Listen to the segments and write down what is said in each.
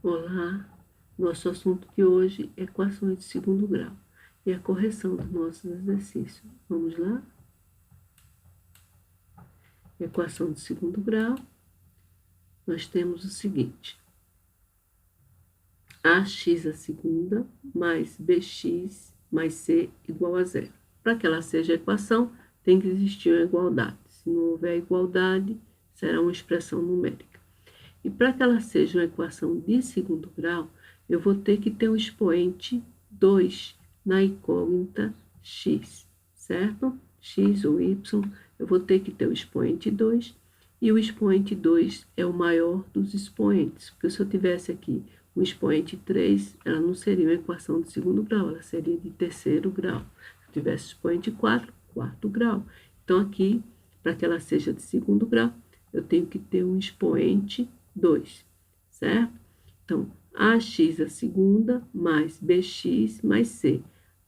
Olá, nosso assunto de hoje é equações de segundo grau e a correção dos nossos exercícios. Vamos lá? Equação de segundo grau, nós temos o seguinte: ax à segunda mais bx mais c igual a zero. Para que ela seja equação, tem que existir uma igualdade. Se não houver igualdade, será uma expressão numérica. E para que ela seja uma equação de segundo grau, eu vou ter que ter um expoente 2 na incógnita x, certo? X ou y, eu vou ter que ter o expoente 2, e o expoente 2 é o maior dos expoentes, porque se eu tivesse aqui um expoente 3, ela não seria uma equação de segundo grau, ela seria de terceiro grau. Se eu tivesse expoente 4, quarto grau. Então, aqui, para que ela seja de segundo grau, eu tenho que ter um expoente 2, certo? Então, ax à segunda mais bx mais c.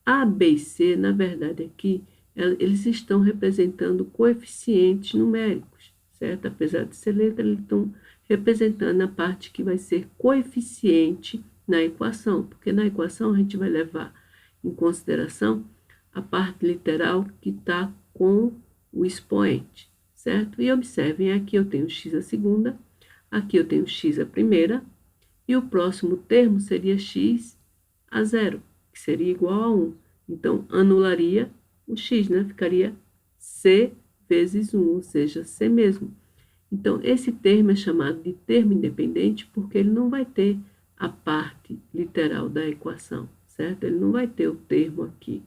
A, b e c, na verdade, aqui, eles estão representando coeficientes numéricos, certo? Apesar de ser letra, eles estão representando a parte que vai ser coeficiente na equação, porque na equação a gente vai levar em consideração a parte literal que está com o expoente, certo? E observem, aqui eu tenho x à segunda, aqui eu tenho x à primeira, e o próximo termo seria x a zero, que seria igual a 1. Então, anularia o x, né? Ficaria c vezes 1, ou seja, c mesmo. Então, esse termo é chamado de termo independente porque ele não vai ter a parte literal da equação, certo? Ele não vai ter o termo aqui.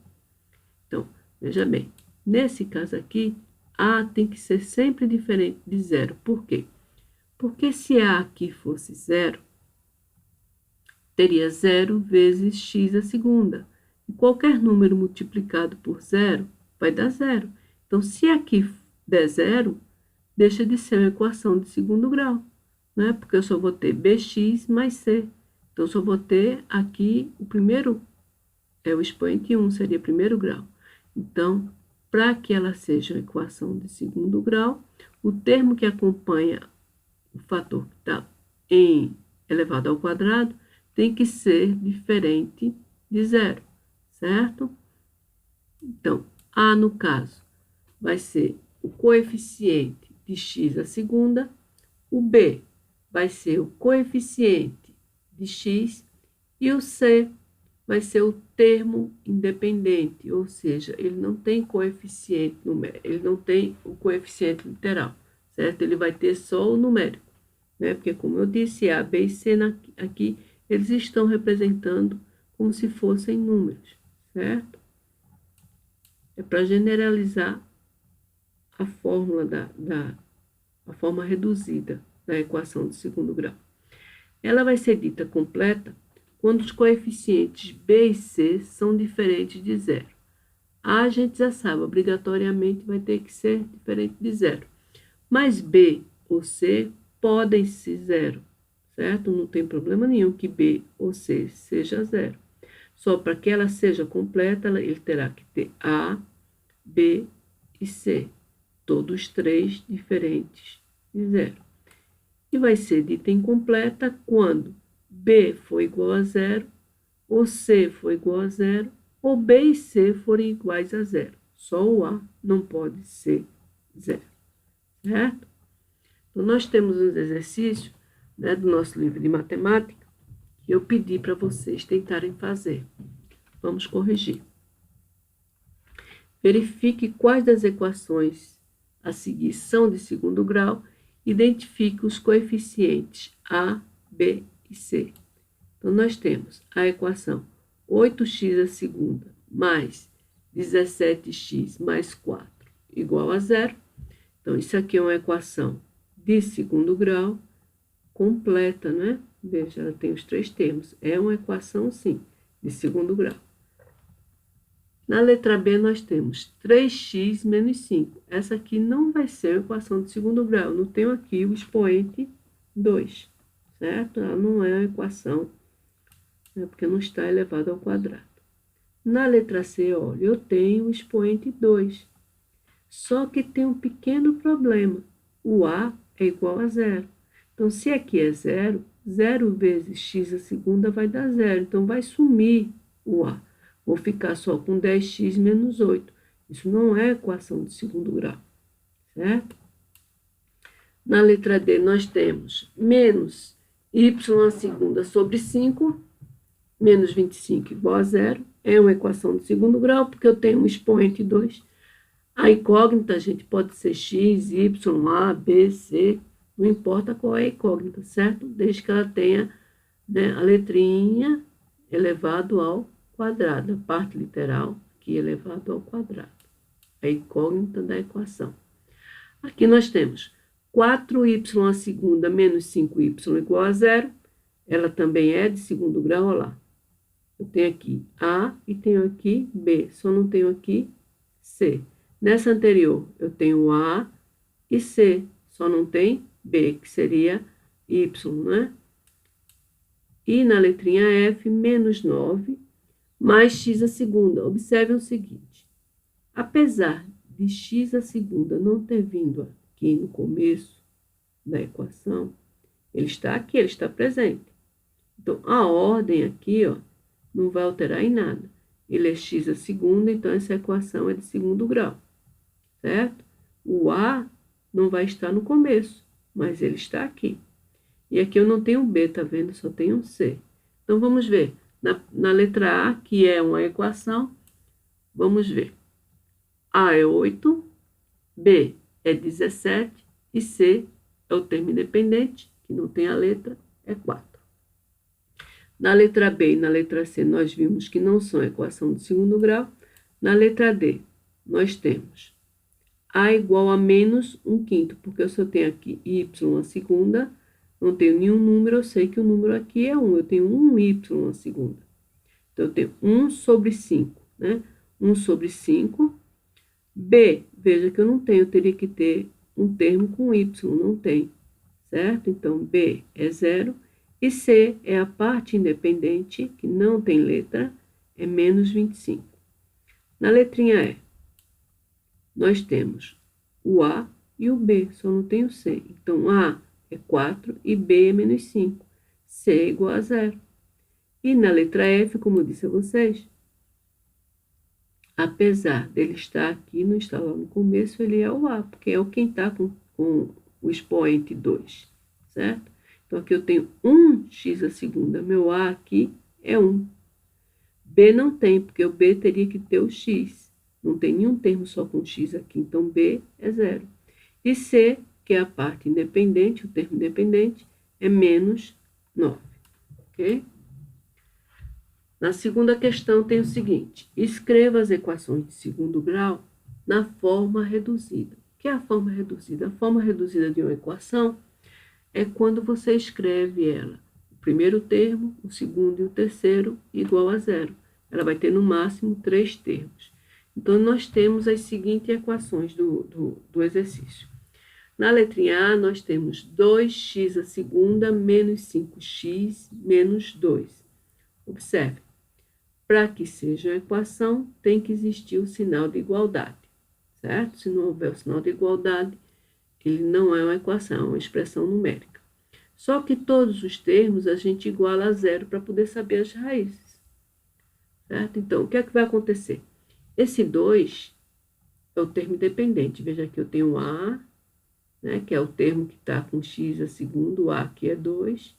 Então, veja bem, nesse caso aqui, A tem que ser sempre diferente de zero. Por quê? Porque se A aqui fosse zero, teria 0 vezes x à segunda. E qualquer número multiplicado por zero vai dar zero. Então, se aqui der zero, deixa de ser uma equação de segundo grau, né? Porque eu só vou ter bx mais c. Então, só vou ter aqui o primeiro, o expoente 1, seria primeiro grau. Então, para que ela seja uma equação de segundo grau, o termo que acompanha o fator que está em elevado ao quadrado tem que ser diferente de zero, certo? Então, A, no caso, vai ser o coeficiente de x à segunda, o B vai ser o coeficiente de x e o C vai ser o termo independente, ou seja, ele não tem coeficiente numérico, ele não tem o coeficiente literal, certo? Ele vai ter só o numérico, né? Porque, como eu disse, A, B e C aqui, eles estão representando como se fossem números, certo? É para generalizar a fórmula a forma reduzida da equação de segundo grau. Ela vai ser dita completa quando os coeficientes B e C são diferentes de zero. A gente já sabe, obrigatoriamente vai ter que ser diferente de zero. Mas B ou C podem ser zero, certo? Não tem problema nenhum que B ou C seja zero. Só para que ela seja completa, ele terá que ter A, B e C, todos três diferentes de zero. E vai ser dita incompleta quando B for igual a zero, ou C for igual a zero, ou B e C forem iguais a zero. Só o A não pode ser zero, certo? Então, nós temos uns exercícios, né, do nosso livro de matemática que eu pedi para vocês tentarem fazer. Vamos corrigir. Verifique quais das equações a seguir são de segundo grau. Identifique os coeficientes A, B e C. Então, nós temos a equação 8x à segunda mais 17x mais 4 igual a zero. Então, isso aqui é uma equação de segundo grau completa, né? Veja, ela tem os três termos. É uma equação, sim, de segundo grau. Na letra B, nós temos 3x menos 5. Essa aqui não vai ser uma equação de segundo grau. Não tenho aqui o expoente 2, certo? Ela não é uma equação, né, porque não está elevado ao quadrado. Na letra C, olha, eu tenho o expoente 2. Só que tem um pequeno problema. O A é igual a zero. Então, se aqui é zero, 0 vezes x a segunda vai dar 0. Então, vai sumir o a. Vou ficar só com 10x menos 8. Isso não é equação de segundo grau, certo? Na letra D, nós temos menos y a segunda sobre 5, menos 25 igual a 0. É uma equação de segundo grau, porque eu tenho um expoente 2. A incógnita, gente, pode ser x, y, a, b, c, não importa qual é a incógnita, certo? Desde que ela tenha, né, a letrinha elevado ao quadrado, a parte literal aqui elevado ao quadrado. A incógnita da equação. Aqui nós temos 4y a segunda menos 5y igual a 0. Ela também é de segundo grau, olha lá. Eu tenho aqui A e tenho aqui B, só não tenho aqui C. Nessa anterior, eu tenho A e C, só não tem B, que seria Y, né? E na letrinha F, menos 9, mais x a segunda. Observem o seguinte, apesar de x a segunda não ter vindo aqui no começo da equação, ele está aqui, ele está presente. Então, a ordem aqui, ó, não vai alterar em nada. Ele é x a segunda, então essa equação é de segundo grau, certo? O A não vai estar no começo, mas ele está aqui. E aqui eu não tenho B, tá vendo? Só tenho um C. Então, vamos ver. Na letra A, que é uma equação, vamos ver. A é 8, B é 17 e C é o termo independente, que não tem a letra, é 4. Na letra B e na letra C, nós vimos que não são equação de segundo grau. Na letra D, nós temos A igual a menos 1/5, porque eu só tenho aqui y a segunda, não tenho nenhum número, eu sei que o número aqui é 1, eu tenho 1y a segunda. Então, eu tenho 1 sobre 5, né? 1 sobre 5. B, veja que eu não tenho, eu teria que ter um termo com y, não tem, certo? Então, B é 0. E C é a parte independente, que não tem letra, é menos 25. Na letrinha E, nós temos o A e o B, só não tem o C. Então, A é 4 e B é menos 5. C é igual a 0. E na letra F, como eu disse a vocês, apesar dele estar aqui, não está lá no começo, ele é o A, porque é o quem está com o expoente 2, certo? Então, aqui eu tenho 1x a segunda, meu A aqui é 1. B não tem, porque o B teria que ter o x. Não tem nenhum termo só com x aqui, então B é 0. E C, que é a parte independente, o termo independente, é menos 9, ok? Na segunda questão tem o seguinte, escreva as equações de segundo grau na forma reduzida. O que é a forma reduzida? A forma reduzida de uma equação é quando você escreve ela, o primeiro termo, o segundo e o terceiro, igual a 0. Ela vai ter, no máximo, 3 termos. Então, nós temos as seguintes equações do exercício. Na letrinha A, nós temos 2x a segunda menos 5x menos 2. Observe, para que seja uma equação, tem que existir o sinal de igualdade, certo? Se não houver o sinal de igualdade, ele não é uma equação, é uma expressão numérica. Só que todos os termos a gente iguala a 0 para poder saber as raízes, certo? Então, o que é que vai acontecer? Esse 2 é o termo independente. Veja que eu tenho A, né, que é o termo que está com x a segundo, o A que é 2.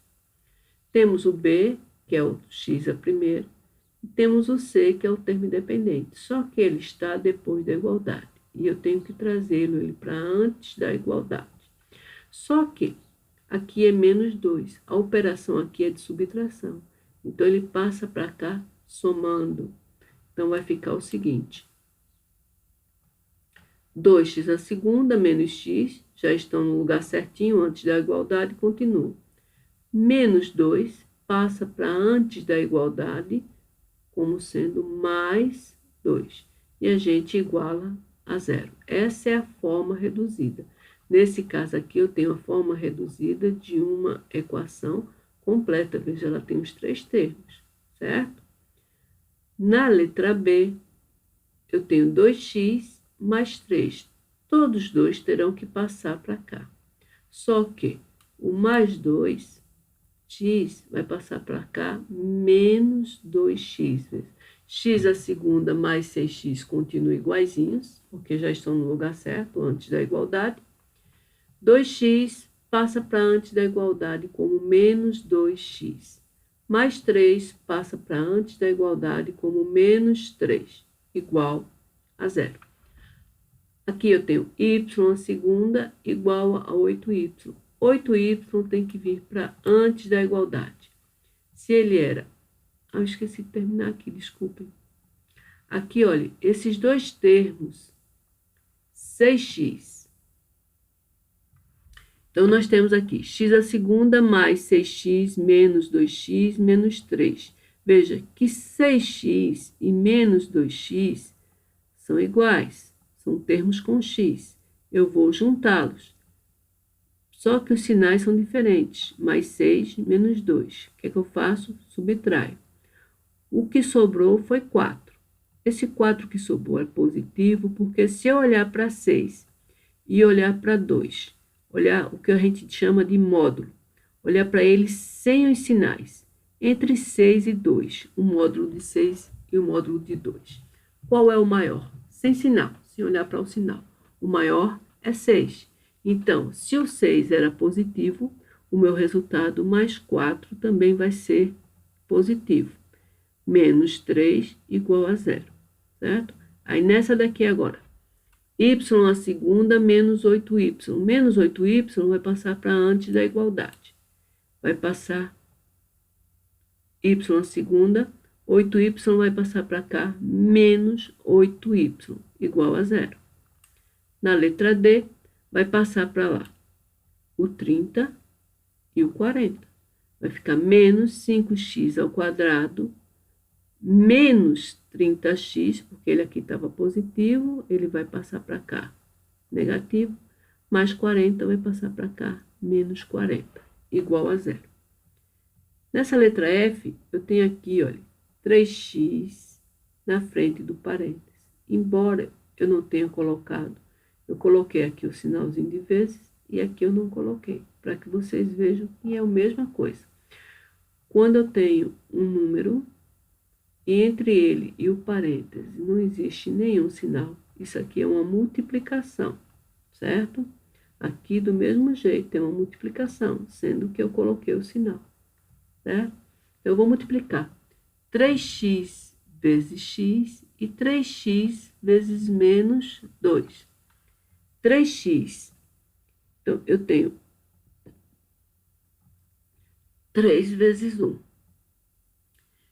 Temos o B, que é o x a primeiro. E temos o C, que é o termo independente. Só que ele está depois da igualdade. E eu tenho que trazê-lo para antes da igualdade. Só que aqui é menos 2. A operação aqui é de subtração. Então, ele passa para cá somando. Então, vai ficar o seguinte. 2x a segunda menos x, já estão no lugar certinho, antes da igualdade, continua. Menos 2 passa para antes da igualdade, como sendo mais 2. E a gente iguala a 0. Essa é a forma reduzida. Nesse caso aqui, eu tenho a forma reduzida de uma equação completa. Veja, ela tem os 3 termos, certo? Na letra B, eu tenho 2x mais 3. Todos os dois terão que passar para cá. Só que o mais 2 x vai passar para cá menos 2x vezes. X a segunda mais 6x continuam iguaizinhos, porque já estão no lugar certo, antes da igualdade. 2x passa para antes da igualdade como menos 2x. Mais 3 passa para antes da igualdade como menos 3, igual a zero. Aqui eu tenho y a segunda igual a 8y. 8y tem que vir para antes da igualdade. Se ele era... eu esqueci de terminar aqui, desculpem. Aqui, olha, esses dois termos, 6x. Então, nós temos aqui x a segunda mais 6x menos 2x menos 3. Veja que 6x e menos 2x são iguais. São termos com x. Eu vou juntá-los. Só que os sinais são diferentes. Mais 6 menos 2. O que é que eu faço? Subtraio. O que sobrou foi 4. Esse 4 que sobrou é positivo, porque se eu olhar para 6 e olhar para 2, olhar o que a gente chama de módulo, olhar para ele sem os sinais, entre 6 e 2, o módulo de 6 e o módulo de 2. Qual é o maior? Sem sinal, sem olhar para o sinal. O maior é 6. Então, se o 6 era positivo, o meu resultado mais 4 também vai ser positivo. Menos 3 igual a zero, certo? Aí, nessa daqui agora, y a segunda menos 8y. Menos 8y vai passar para antes da igualdade. Vai passar y a segunda, 8y vai passar para cá, menos 8y, igual a zero. Na letra D, vai passar para lá o 30 e o 40. Vai ficar menos 5x ao quadrado, menos 30x, porque ele aqui estava positivo, ele vai passar para cá, negativo, mais 40 vai passar para cá, menos 40, igual a zero. Nessa letra F, eu tenho aqui, olha, 3x na frente do parênteses. Embora eu não tenha colocado, eu coloquei aqui o sinalzinho de vezes e aqui eu não coloquei, para que vocês vejam que é a mesma coisa. Quando eu tenho um número, e entre ele e o parêntese não existe nenhum sinal, isso aqui é uma multiplicação, certo? Aqui, do mesmo jeito, é uma multiplicação, sendo que eu coloquei o sinal, certo? Então, eu vou multiplicar 3x vezes x e 3x vezes menos 2. 3x, então, eu tenho 3 vezes 1.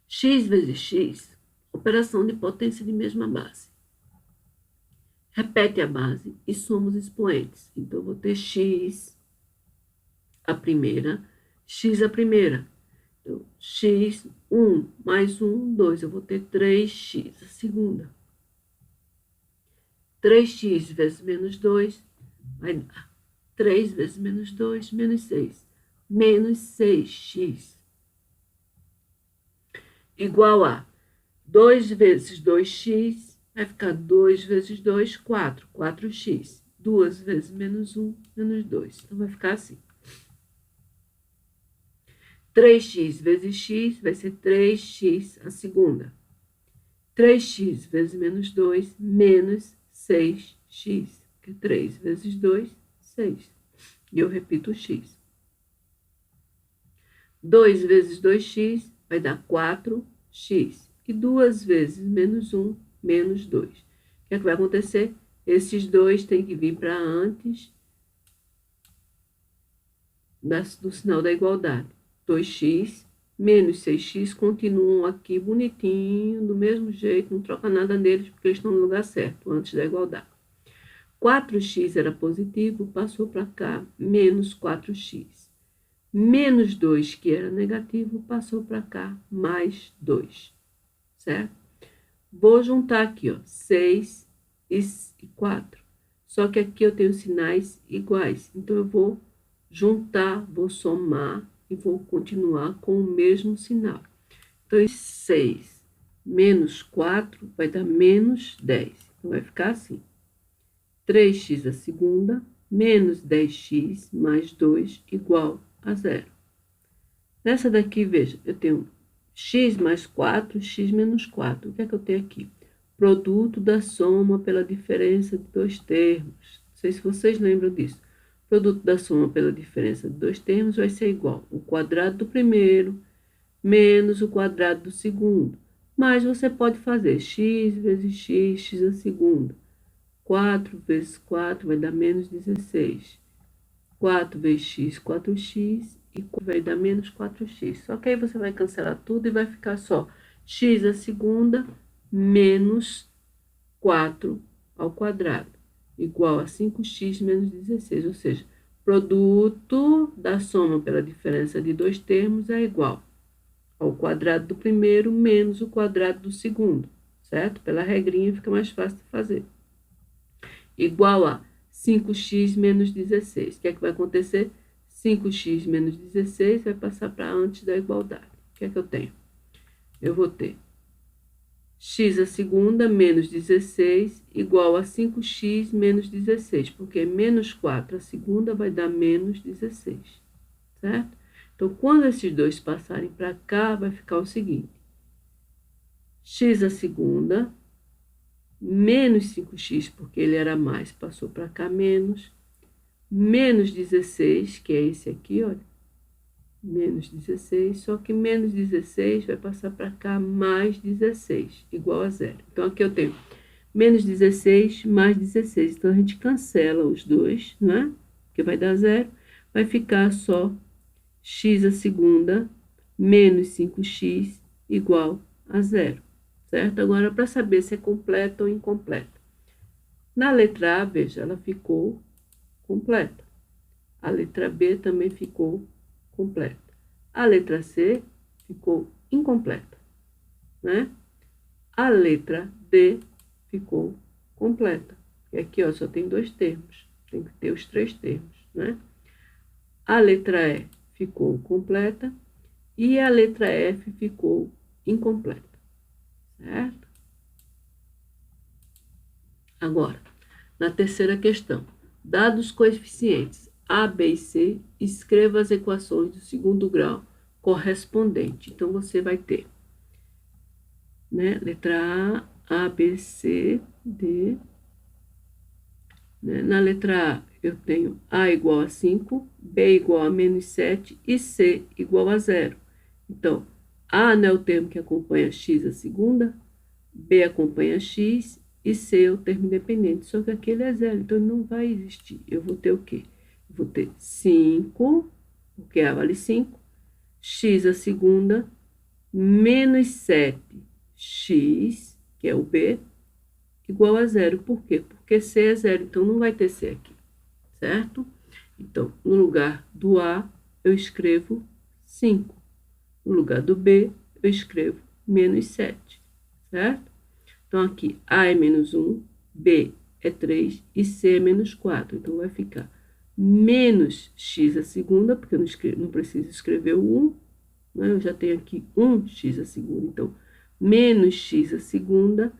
X vezes x, operação de potência de mesma base. Repete a base e soma os expoentes. Então, eu vou ter x a primeira, x a primeira. Então, x, 1 mais 1, 2. Eu vou ter 3x a segunda. 3x vezes menos 2 vai dar 3 vezes menos 2, menos 6. Menos 6x. Igual a 2 vezes 2x, vai ficar 2 vezes 2, 4. 4x. 2 vezes menos 1, menos 2. Então, vai ficar assim. 3x vezes x vai ser 3x a segunda. 3x vezes menos 2, menos 6x. Porque 3 vezes 2, 6. E eu repito o x. 2 vezes 2x vai dar 4x. E 2 vezes menos 1, menos 2. O que é que vai acontecer? Esses dois têm que vir para antes do sinal da igualdade. 2x menos 6x continuam aqui bonitinho, do mesmo jeito, não troca nada neles, porque eles estão no lugar certo, antes da igualdade. 4x era positivo, passou para cá, menos 4x. Menos 2, que era negativo, passou para cá, mais 2, certo? Vou juntar aqui, ó, 6 e 4. Só que aqui eu tenho sinais iguais, então eu vou juntar, vou somar e vou continuar com o mesmo sinal. Então, 6 menos 4 vai dar menos 10. Então, vai ficar assim. 3x a segunda, menos 10x mais 2 igual a zero. Nessa daqui, veja, eu tenho x mais 4, x menos 4. O que é que eu tenho aqui? Produto da soma pela diferença de dois termos. Não sei se vocês lembram disso. Produto da soma pela diferença de dois termos vai ser igual o quadrado do primeiro menos o quadrado do segundo. Mas você pode fazer x vezes x, x a segunda. 4 vezes 4 vai dar menos 16. 4 vezes x, 4x, e vai dar menos 4x. Só que aí você vai cancelar tudo e vai ficar só x a segunda menos 4 ao quadrado, igual a 5x menos 16. Ou seja, produto da soma pela diferença de dois termos é igual ao quadrado do primeiro menos o quadrado do segundo, certo? Pela regrinha fica mais fácil de fazer. Igual a 5x menos 16. O que é que vai acontecer? 5x menos 16 vai passar para antes da igualdade. O que é que eu tenho? Eu vou ter x a segunda menos 16 igual a 5x menos 16, porque menos 4 a segunda vai dar menos 16, certo? Então, quando esses dois passarem para cá, vai ficar o seguinte: x a segunda menos 5x, porque ele era mais, passou para cá menos 16, que é esse aqui, olha, menos 16, só que menos 16 vai passar para cá mais 16, igual a zero. Então, aqui eu tenho menos 16 mais 16. Então, a gente cancela os dois, não é? Porque vai dar zero. Vai ficar só x a segunda menos 5x igual a zero, certo? Agora, para saber se é completa ou incompleta. Na letra A, veja, ela ficou completa. A letra B também ficou completa. A letra C ficou incompleta, né? A letra D ficou completa. E aqui, ó, só tem dois termos. Tem que ter os três termos, né? A letra E ficou completa e a letra F ficou incompleta, certo? Agora, na terceira questão, dados os coeficientes A, B e C, escreva as equações do segundo grau correspondente. Então, você vai ter, né, letra A, B, C, D. Né? Na letra A, eu tenho A igual a 5, B igual a menos 7 e C igual a 0. Então, A, né, é o termo que acompanha x a segunda, B acompanha x e C é o termo independente. Só que aqui ele é 0, então ele não vai existir. Eu vou ter o quê? Eu vou ter 5, porque A vale 5, x a segunda, menos 7x, que é o B, igual a 0. Por quê? Porque C é 0, então não vai ter C aqui, certo? Então, no lugar do A, eu escrevo 5. No lugar do B, eu escrevo menos 7, certo? Então, aqui, A é menos 1, B é 3 e C é menos 4. Então, vai ficar menos x a segunda, porque eu não preciso escrever o 1, né? Eu já tenho aqui 1x a segunda. Então, menos x a segunda,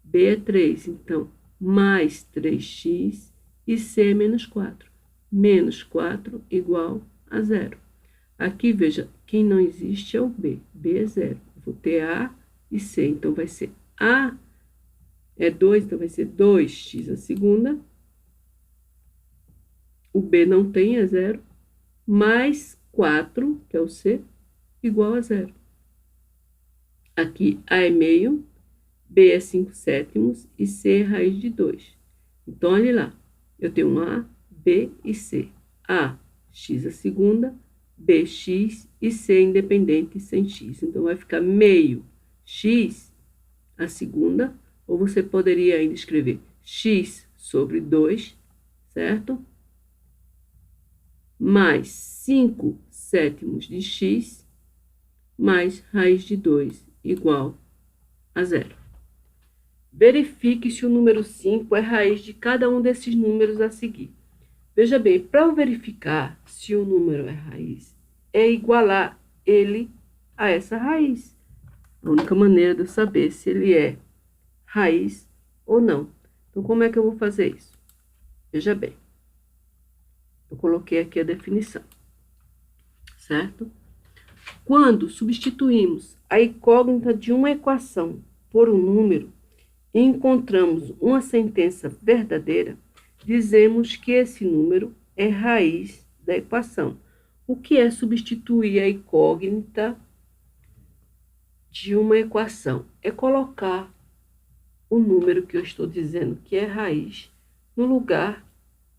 B é 3, então, mais 3x e C é menos 4. Menos 4 igual a 0. Aqui, veja, quem não existe é o B. B é 0. Vou ter A e C, então vai ser A é 2, então vai ser 2x a segunda. O B não tem, é 0. Mais 4, que é o C, igual a 0. Aqui, A é meio. B é 5 sétimos e C é raiz de 2. Então, olha lá. Eu tenho A, B e C. A, x a segunda, B, x e C independente sem x. Então, vai ficar meio x a segunda, ou você poderia ainda escrever x sobre 2, certo? Mais 5 sétimos de x, mais raiz de 2 igual a 0. Verifique se o número 5 é raiz de cada um desses números a seguir. Veja bem, para eu verificar se o número é raiz, é igualar ele a essa raiz. A única maneira de eu saber se ele é raiz ou não. Então, como é que eu vou fazer isso? Veja bem, eu coloquei aqui a definição, certo? Quando substituímos a incógnita de uma equação por um número e encontramos uma sentença verdadeira, dizemos que esse número é raiz da equação. O que é substituir a incógnita de uma equação? É colocar o número que eu estou dizendo que é raiz no lugar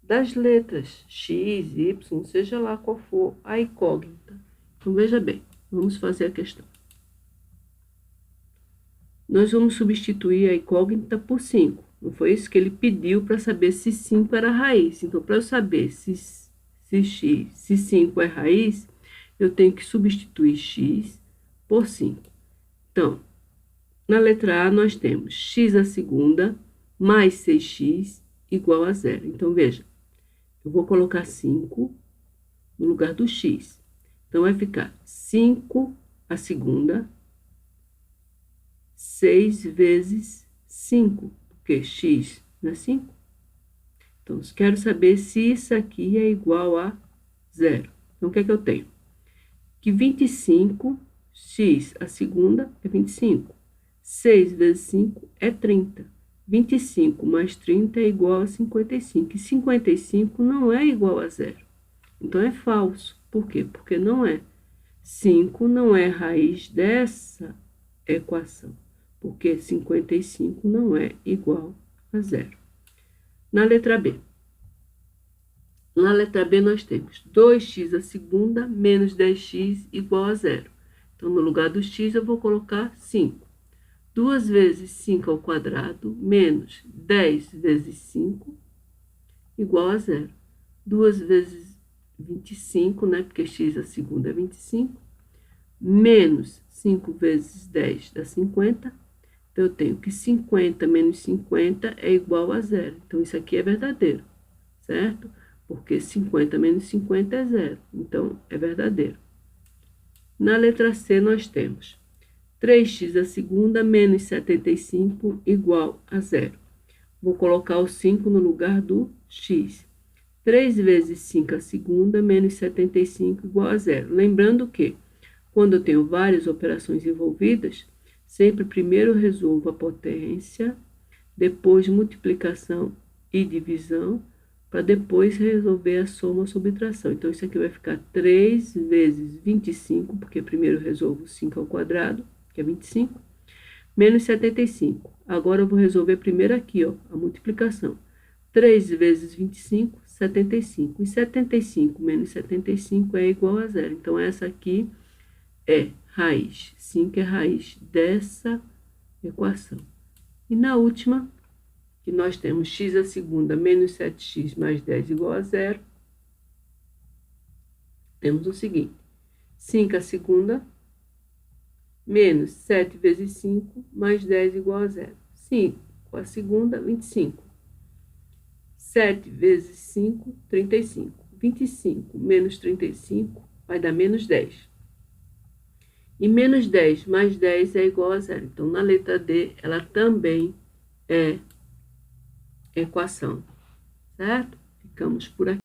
das letras x, y, seja lá qual for a incógnita. Então, veja bem, vamos fazer a questão. Nós vamos substituir a incógnita por 5. Não foi isso que ele pediu para saber se 5 era raiz. Então, para eu saber se 5 é raiz, eu tenho que substituir x por 5. Então, na letra A, nós temos x à segunda mais 6x igual a 0. Então, veja, eu vou colocar 5 no lugar do x. Então, vai ficar 5 à segunda, 6 vezes 5, porque x não é 5. Então, eu quero saber se isso aqui é igual a 0. Então, o que é que eu tenho? Que 25, x à segunda é 25. 6 vezes 5 é 30. 25 mais 30 é igual a 55. E 55 não é igual a 0. Então, é falso. Por quê? Porque não é. 5 não é raiz dessa equação, porque 55 não é igual a 0. Na letra B. Na letra B, nós temos 2x à segunda menos 10x igual a 0. Então, no lugar do x, eu vou colocar 5. 2 vezes 5 ao quadrado menos 10 vezes 5 igual a 0. 2 vezes 25, né? Porque x à segunda é 25. Menos 5 vezes 10 dá 50. Então, eu tenho que 50 menos 50 é igual a 0. Então, isso aqui é verdadeiro, certo? Porque 50 menos 50 é 0. Então, é verdadeiro. Na letra C, nós temos 3x à segunda menos 75 igual a 0. Vou colocar o 5 no lugar do x. 3 vezes 5 à segunda menos 75 igual a 0. Lembrando que, quando eu tenho várias operações envolvidas, sempre primeiro eu resolvo a potência, depois multiplicação e divisão, para depois resolver a soma ou subtração. Então, isso aqui vai ficar 3 vezes 25, porque primeiro eu resolvo 5 ao quadrado, que é 25, menos 75. Agora, eu vou resolver primeiro aqui, ó, a multiplicação. 3 vezes 25, 75. E 75 menos 75 é igual a 0. Então, essa aqui é raiz. 5 é raiz dessa equação. E na última, que nós temos x à segunda menos 7x mais 10 igual a 0, temos o seguinte: 5 à segunda menos 7 vezes 5 mais 10 igual a 0. 5 à segunda, 25. 7 vezes 5, 35. 25 menos 35 vai dar menos 10. E menos 10 mais 10 é igual a 0. Então, na letra D, ela também é equação, certo? Ficamos por aqui.